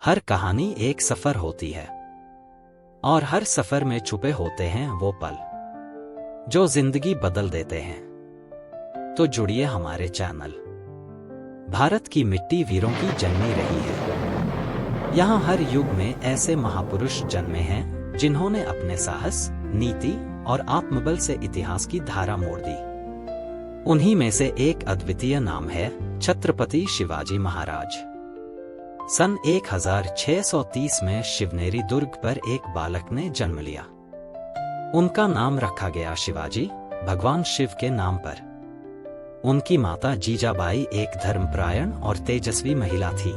हर कहानी एक सफर होती है और हर सफर में छुपे होते हैं वो पल जो जिंदगी बदल देते हैं। तो जुड़िए हमारे चैनल। भारत की मिट्टी वीरों की जन्मी रही है। यहाँ हर युग में ऐसे महापुरुष जन्मे हैं जिन्होंने अपने साहस, नीति और आत्मबल से इतिहास की धारा मोड़ दी। उन्हीं में से एक अद्वितीय नाम है छत्रपति शिवाजी महाराज। सन 1630 में शिवनेरी दुर्ग पर एक बालक ने जन्म लिया। उनका नाम रखा गया शिवाजी, भगवान शिव के नाम पर। उनकी माता जीजाबाई एक धर्मपरायण और तेजस्वी महिला थी।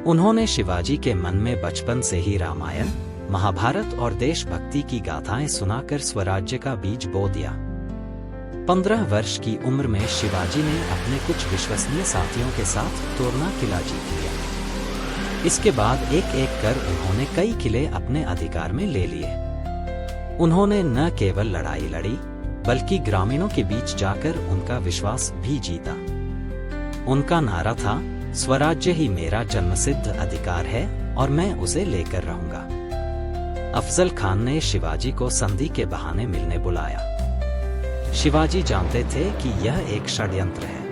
उन्होंने शिवाजी के मन में बचपन से ही रामायण, महाभारत और देशभक्ति की गाथाएं सुनाकर स्वराज्य का बीज बो दिया। 15 वर्ष की उम्र में शिवाजी ने अपने कुछ विश्वसनीय साथियों के साथ तोरना किला जीत लिया। इसके बाद एक एक कर उन्होंने कई किले अपने अधिकार में ले लिए। उन्होंने न केवल लड़ाई लड़ी बल्कि ग्रामीणों के बीच जाकर उनका विश्वास भी जीता। उनका नारा था, स्वराज्य ही मेरा जन्मसिद्ध अधिकार है और मैं उसे लेकर रहूंगा। अफजल खान ने शिवाजी को संधि के बहाने मिलने बुलाया। शिवाजी जानते थे कि यह एक षड्यंत्र है।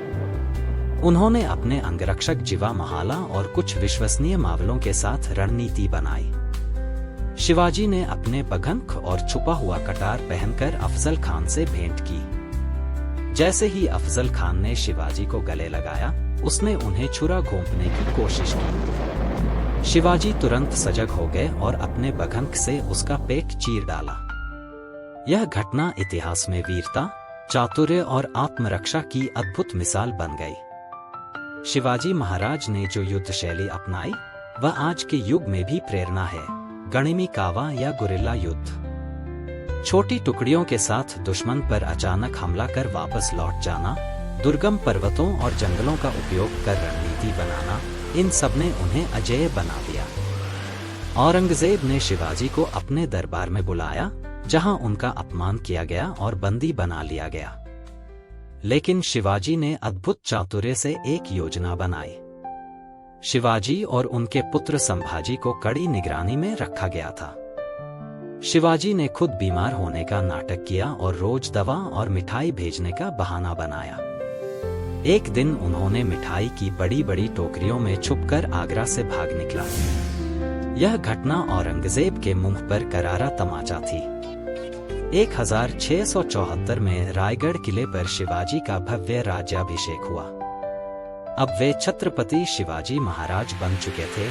उन्होंने अपने अंगरक्षक जिवा महाला और कुछ विश्वसनीय मावलों के साथ रणनीति बनाई। शिवाजी ने अपने बघंख और छुपा हुआ कटार पहनकर अफजल खान से भेंट की। जैसे ही अफजल खान ने शिवाजी को गले लगाया, उसने उन्हें छुरा घोंपने की कोशिश की। शिवाजी तुरंत सजग हो गए और अपने बघंख से उसका पेट चीर डाला। यह घटना इतिहास में वीरता, चातुर्य और आत्मरक्षा की अद्भुत मिसाल बन गई। शिवाजी महाराज ने जो युद्ध शैली अपनाई वह आज के युग में भी प्रेरणा है। गणिमी कावा या गुरिल्ला युद्ध, छोटी टुकड़ियों के साथ दुश्मन पर अचानक हमला कर वापस लौट जाना, दुर्गम पर्वतों और जंगलों का उपयोग कर रणनीति बनाना, इन सब ने उन्हें अजेय बना दिया। औरंगजेब ने शिवाजी को अपने दरबार में बुलाया, जहां उनका अपमान किया गया और बंदी बना लिया गया। लेकिन शिवाजी ने अद्भुत चातुर्य से एक योजना बनाई। शिवाजी और उनके पुत्र संभाजी को कड़ी निगरानी में रखा गया था। शिवाजी ने खुद बीमार होने का नाटक किया और रोज दवा और मिठाई भेजने का बहाना बनाया। एक दिन उन्होंने मिठाई की बड़ी बड़ी टोकरियों में छुपकर आगरा से भाग निकला। यह घटना औरंगजेब के मुंह पर करारा तमाचा थी। 1674 में रायगढ़ किले पर शिवाजी का भव्य राज्याभिषेक हुआ। अब वे छत्रपति शिवाजी महाराज बन चुके थे,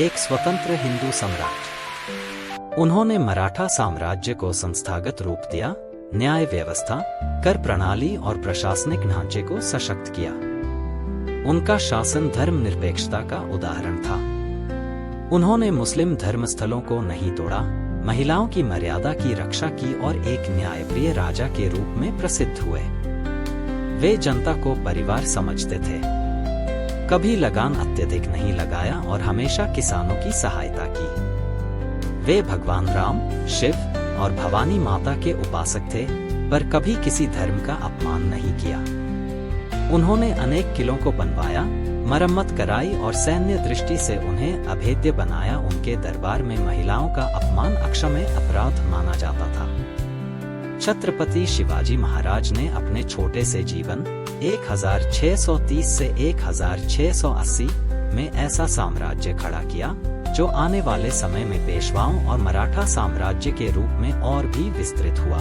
एक स्वतंत्र हिंदू सम्राट। उन्होंने मराठा साम्राज्य को संस्थागत रूप दिया, न्याय व्यवस्था, कर प्रणाली और प्रशासनिक ढांचे को सशक्त किया। उनका शासन धर्मनिरपेक्षता का उदाहरण था। उन्होंने मुस्लिम धर्मस्थलों को नहीं तोड़ा, महिलाओं की मर्यादा की रक्षा की और एक न्यायप्रिय राजा के रूप में प्रसिद्ध हुए। वे जनता को परिवार समझते थे, कभी लगान अत्यधिक नहीं लगाया और हमेशा किसानों की सहायता की। वे भगवान राम, शिव और भवानी माता के उपासक थे, पर कभी किसी धर्म का अपमान नहीं किया। उन्होंने अनेक किलों को बनवाया, मरम्मत कराई और सैन्य दृष्टि से उन्हें अभेद्य बनाया। उनके दरबार में महिलाओं का अपमान अक्षम्य अपराध माना जाता था। छत्रपति शिवाजी महाराज ने अपने छोटे से जीवन 1630 से 1680 में ऐसा साम्राज्य खड़ा किया जो आने वाले समय में पेशवाओं और मराठा साम्राज्य के रूप में और भी विस्तृत हुआ।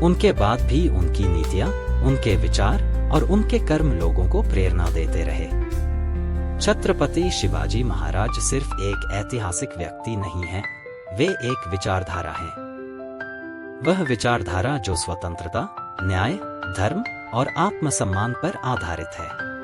उनके बाद भी उनकी नीतियां, उनके विचार और उनके कर्म लोगों को प्रेरणा देते रहे। छत्रपति शिवाजी महाराज सिर्फ एक ऐतिहासिक व्यक्ति नहीं है, वे एक विचारधारा हैं। वह विचारधारा जो स्वतंत्रता, न्याय, धर्म और आत्मसम्मान पर आधारित है।